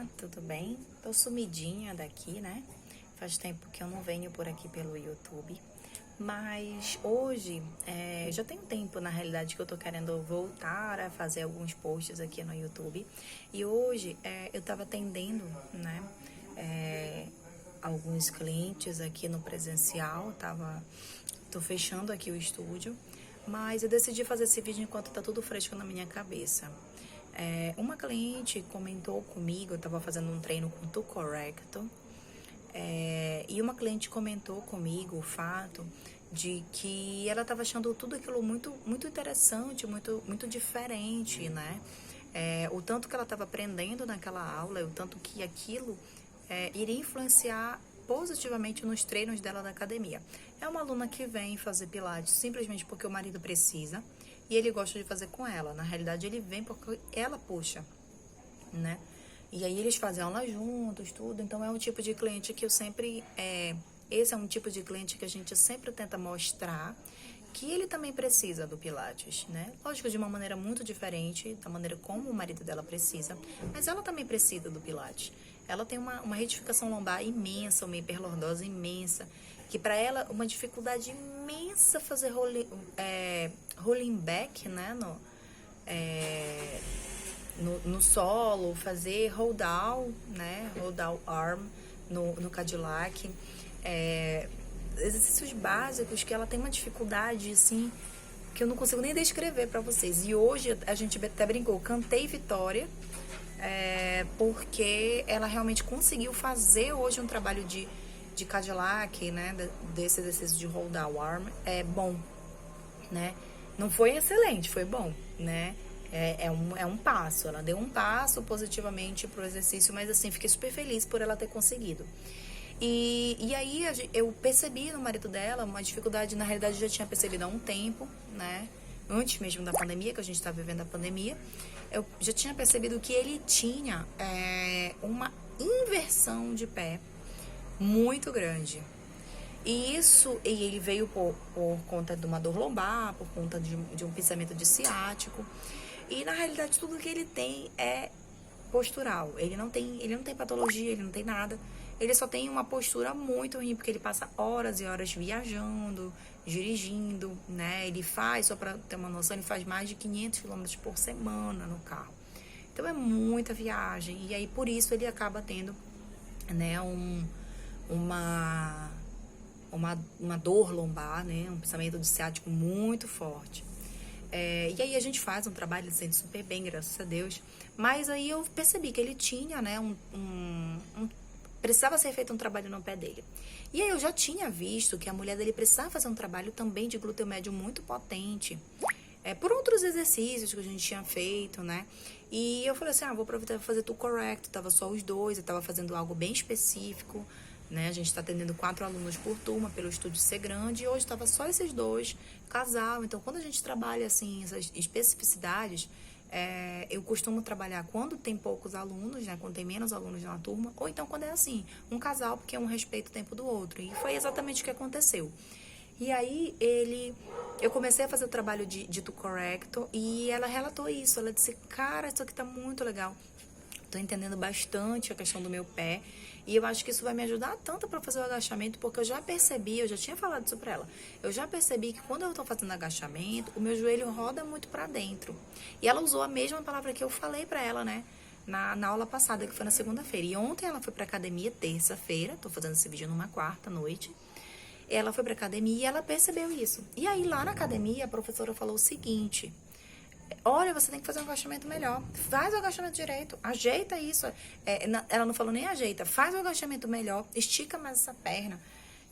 Olá, tudo bem? Tô sumidinha daqui, né? Faz tempo que eu não venho por aqui pelo YouTube. Mas hoje, já tem um tempo na realidade que eu tô querendo voltar a fazer alguns posts aqui no YouTube. E hoje eu tava atendendo, né? Alguns clientes aqui no presencial, tô fechando aqui o estúdio. Mas eu decidi fazer esse vídeo enquanto tá tudo fresco na minha cabeça. Uma cliente comentou comigo, eu estava fazendo um treino com Tu Correcto, e uma cliente comentou comigo o fato de que ela estava achando tudo aquilo muito, muito interessante, muito, muito diferente, né? O tanto que ela estava aprendendo naquela aula, o tanto que aquilo iria influenciar positivamente nos treinos dela da academia. É uma aluna que vem fazer pilates simplesmente porque o marido precisa e ele gosta de fazer com ela. Na realidade, ele vem porque ela puxa, né? E aí eles fazem aula juntos, tudo. Então é um tipo de cliente que eu sempre... esse é um tipo de cliente que a gente sempre tenta mostrar que ele também precisa do Pilates, né? Lógico, de uma maneira muito diferente da maneira como o marido dela precisa, mas ela também precisa do Pilates. Ela tem uma retificação lombar imensa, uma hiperlordose imensa, que para ela uma dificuldade imensa fazer rolling back, né? No solo, fazer hold down, né? Hold down arm no Cadillac. Exercícios básicos que ela tem uma dificuldade, assim, que eu não consigo nem descrever para vocês. E hoje a gente até brincou, cantei vitória, porque ela realmente conseguiu fazer hoje um trabalho de Cadillac, né? Desse exercício de hold down arm. É bom, né? Não foi excelente, foi bom, né? É um passo, ela deu um passo positivamente pro exercício, mas assim, fiquei super feliz por ela ter conseguido. E aí eu percebi no marido dela uma dificuldade, na realidade eu já tinha percebido há um tempo, né? Antes mesmo da pandemia, que a gente está vivendo a pandemia, eu já tinha percebido que ele tinha uma inversão de pé muito grande. E ele veio por conta de uma dor lombar, por conta de um pensamento de ciático. E na realidade tudo que ele tem é postural. Ele não tem patologia, ele não tem nada. Ele só tem uma postura muito ruim, porque ele passa horas e horas viajando, dirigindo, né? Ele faz, só para ter uma noção, ele faz mais de 500 quilômetros por semana no carro. Então é muita viagem. E aí por isso ele acaba tendo, né, uma dor lombar, né? Um pensamento de ciático muito forte. E aí a gente faz um trabalho, ele se sente super bem, graças a Deus. Mas aí eu percebi que ele tinha, né, precisava ser feito um trabalho no pé dele. E aí eu já tinha visto que a mulher dele precisava fazer um trabalho também de glúteo médio muito potente. Por outros exercícios que a gente tinha feito, né? E eu falei assim, vou aproveitar para fazer tudo correto. Tava só os dois, eu tava fazendo algo bem específico, né? A gente está atendendo 4 alunos por turma, pelo estúdio ser grande, e hoje estava só esses dois, casal. Então, quando a gente trabalha, assim, essas especificidades, eu costumo trabalhar quando tem poucos alunos, né? Quando tem menos alunos na turma, ou então quando é assim, um casal, porque um respeita o tempo do outro. E foi exatamente o que aconteceu. E aí, eu comecei a fazer o trabalho de Tu Correcto, e ela relatou isso. Ela disse, cara, isso aqui tá muito legal. Tô entendendo bastante a questão do meu pé. E eu acho que isso vai me ajudar tanto para fazer o agachamento, porque eu já percebi, eu já tinha falado isso pra ela. Eu já percebi que quando eu tô fazendo agachamento, o meu joelho roda muito para dentro. E ela usou a mesma palavra que eu falei pra ela, né? Na aula passada, que foi na segunda-feira. E ontem ela foi pra academia, terça-feira. Tô fazendo esse vídeo numa quarta noite. Ela foi pra academia e ela percebeu isso. E aí, lá na academia, a professora falou o seguinte: olha, você tem que fazer um agachamento melhor. Faz o agachamento direito. Ajeita isso. Ela não falou nem ajeita. Faz o agachamento melhor. Estica mais essa perna.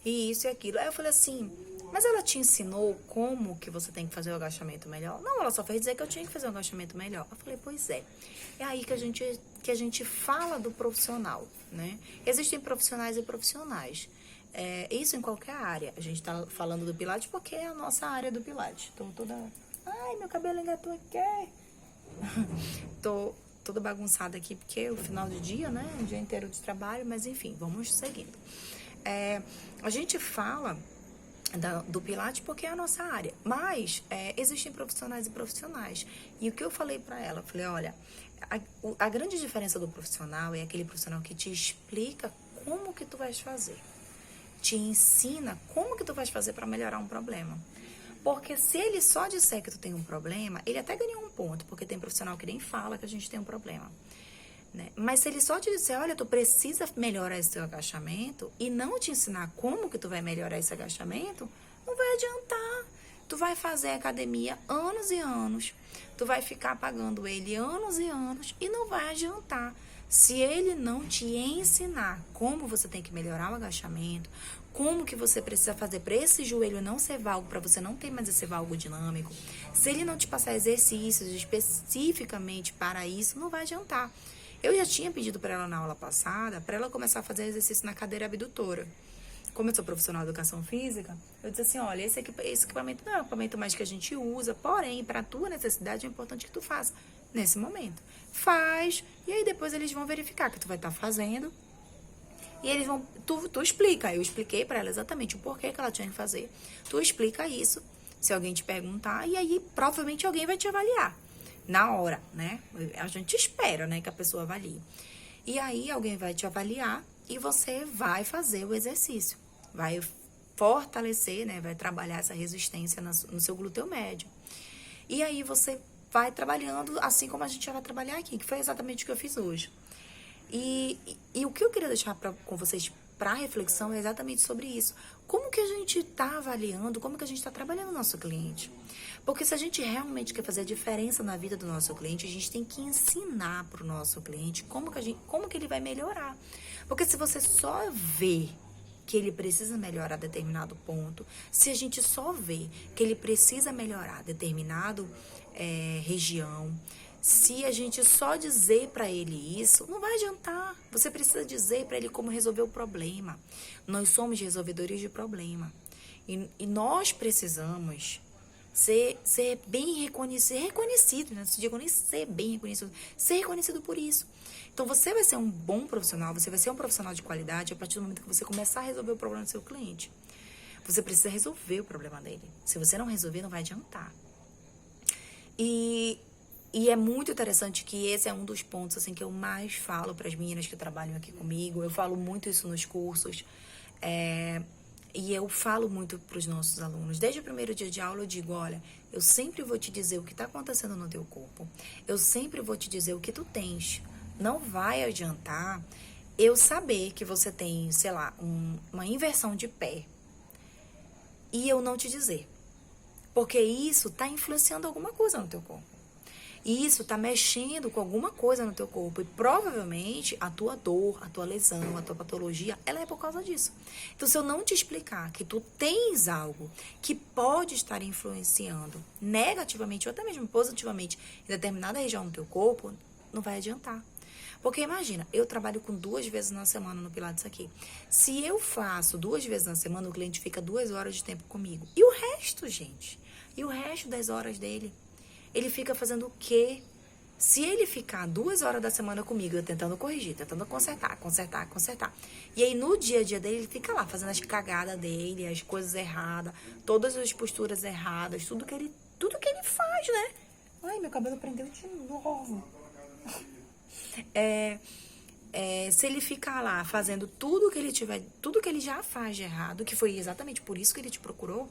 E isso e aquilo. Aí eu falei assim, mas ela te ensinou como que você tem que fazer o agachamento melhor? Não, ela só fez dizer que eu tinha que fazer um agachamento melhor. Eu falei, pois é. É aí que a gente fala do profissional, né? Existem profissionais e profissionais. Isso em qualquer área. A gente tá falando do Pilates porque é a nossa área do Pilates. Tô toda... Ai, meu cabelo engatou aqui. Tô toda bagunçada aqui porque é o final de dia, né? Um dia inteiro de trabalho, mas enfim, vamos seguindo. A gente fala do Pilates, porque é a nossa área. Mas existem profissionais e profissionais. E o que eu falei para ela? Eu falei, olha, a grande diferença do profissional é aquele profissional que te explica como que tu vais fazer. Te ensina como que tu vais fazer para melhorar um problema. Porque se ele só disser que tu tem um problema, ele até ganhou um ponto, porque tem profissional que nem fala que a gente tem um problema. Né? Mas se ele só te disser, olha, tu precisa melhorar esse teu agachamento e não te ensinar como que tu vai melhorar esse agachamento, não vai adiantar. Tu vai fazer academia anos e anos, tu vai ficar pagando ele anos e anos e não vai adiantar. Se ele não te ensinar como você tem que melhorar o agachamento, como que você precisa fazer para esse joelho não ser valgo, para você não ter mais esse valgo dinâmico, se ele não te passar exercícios especificamente para isso, não vai adiantar. Eu já tinha pedido para ela na aula passada, para ela começar a fazer exercício na cadeira abdutora. Como eu sou profissional de educação física, eu disse assim, olha, esse equipamento não é o equipamento mais que a gente usa, porém, para a tua necessidade é importante que tu faça nesse momento. Faz, e aí depois eles vão verificar que tu vai estar fazendo. E eles vão, tu explica. Eu expliquei para ela exatamente o porquê que ela tinha que fazer. Tu explica isso, se alguém te perguntar, e aí provavelmente alguém vai te avaliar. Na hora, né? A gente espera, né, que a pessoa avalie. E aí alguém vai te avaliar e você vai fazer o exercício. Vai fortalecer, né? Vai trabalhar essa resistência no seu glúteo médio. E aí você vai trabalhando assim como a gente já vai trabalhar aqui, que foi exatamente o que eu fiz hoje. E o que eu queria deixar com vocês para reflexão é exatamente sobre isso. Como que a gente está avaliando, como que a gente está trabalhando o nosso cliente? Porque se a gente realmente quer fazer a diferença na vida do nosso cliente, a gente tem que ensinar para o nosso cliente como que ele vai melhorar. Porque se você só vê que ele precisa melhorar determinado ponto, se a gente só vê que ele precisa melhorar determinado região, se a gente só dizer para ele isso, não vai adiantar. Você precisa dizer para ele como resolver o problema. Nós somos resolvedores de problema. E nós precisamos ser bem reconhecido, né? Não digo nem ser bem reconhecido, ser reconhecido por isso. Então, você vai ser um bom profissional, você vai ser um profissional de qualidade a partir do momento que você começar a resolver o problema do seu cliente. Você precisa resolver o problema dele. Se você não resolver, não vai adiantar. E é muito interessante que esse é um dos pontos assim, que eu mais falo para as meninas que trabalham aqui comigo. Eu falo muito isso nos cursos. E eu falo muito para os nossos alunos. Desde o primeiro dia de aula eu digo, olha, eu sempre vou te dizer o que está acontecendo no teu corpo. Eu sempre vou te dizer o que tu tens. Não vai adiantar eu saber que você tem, sei lá, uma inversão de pé e eu não te dizer. Porque isso está influenciando alguma coisa no teu corpo. E isso está mexendo com alguma coisa no teu corpo. E provavelmente a tua dor, a tua lesão, a tua patologia, ela é por causa disso. Então, se eu não te explicar que tu tens algo que pode estar influenciando negativamente ou até mesmo positivamente em determinada região do teu corpo, não vai adiantar. Porque imagina, eu trabalho com 2 vezes na semana no Pilates aqui. Se eu faço 2 vezes na semana, o cliente fica 2 horas de tempo comigo. E o resto, gente? E o resto das horas dele? Ele fica fazendo o quê? Se ele ficar 2 horas da semana comigo, eu tentando corrigir, tentando consertar. E aí, no dia a dia dele, ele fica lá, fazendo as cagadas dele, as coisas erradas, todas as posturas erradas, tudo que ele faz, né? Ai, meu cabelo prendeu de novo. Se ele ficar lá fazendo tudo que ele já faz de errado, que foi exatamente por isso que ele te procurou,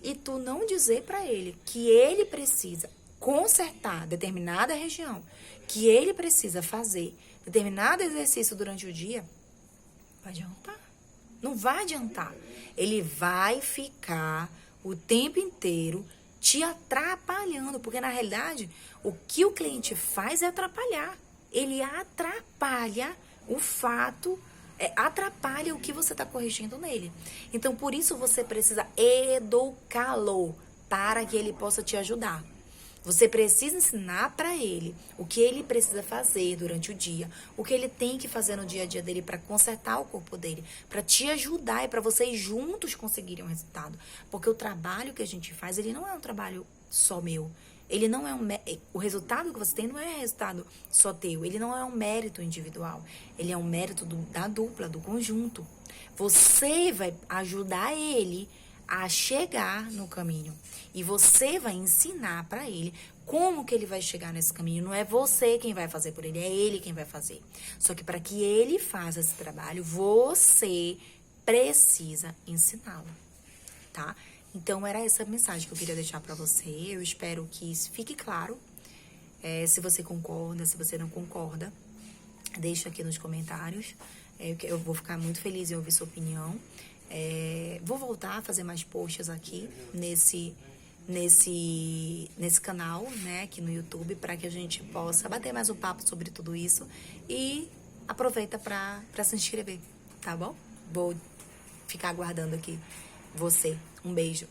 e tu não dizer pra ele que ele precisa consertar determinada região, que ele precisa fazer determinado exercício durante o dia, vai adiantar. Não vai adiantar. Ele vai ficar o tempo inteiro te atrapalhando, porque na realidade o que o cliente faz é atrapalhar. Ele atrapalha o fato, atrapalha o que você está corrigindo nele. Então, por isso você precisa educá-lo para que ele possa te ajudar. Você precisa ensinar para ele o que ele precisa fazer durante o dia, o que ele tem que fazer no dia a dia dele para consertar o corpo dele, para te ajudar e para vocês juntos conseguirem um resultado. Porque o trabalho que a gente faz, ele não é um trabalho só meu. Ele não é o resultado que você tem não é resultado só teu. Ele não é um mérito individual. Ele é um mérito da dupla, do conjunto. Você vai ajudar ele a chegar no caminho. E você vai ensinar para ele como que ele vai chegar nesse caminho. Não é você quem vai fazer por ele, é ele quem vai fazer. Só que para que ele faça esse trabalho, você precisa ensiná-lo, tá? Então, era essa mensagem que eu queria deixar para você. Eu espero que isso fique claro. Se você concorda, se você não concorda, deixa aqui nos comentários. Eu vou ficar muito feliz em ouvir sua opinião. Vou voltar a fazer mais posts aqui nesse canal, né, aqui no YouTube, para que a gente possa bater mais um papo sobre tudo isso. E aproveita para se inscrever, tá bom? Vou ficar aguardando aqui você. Um beijo.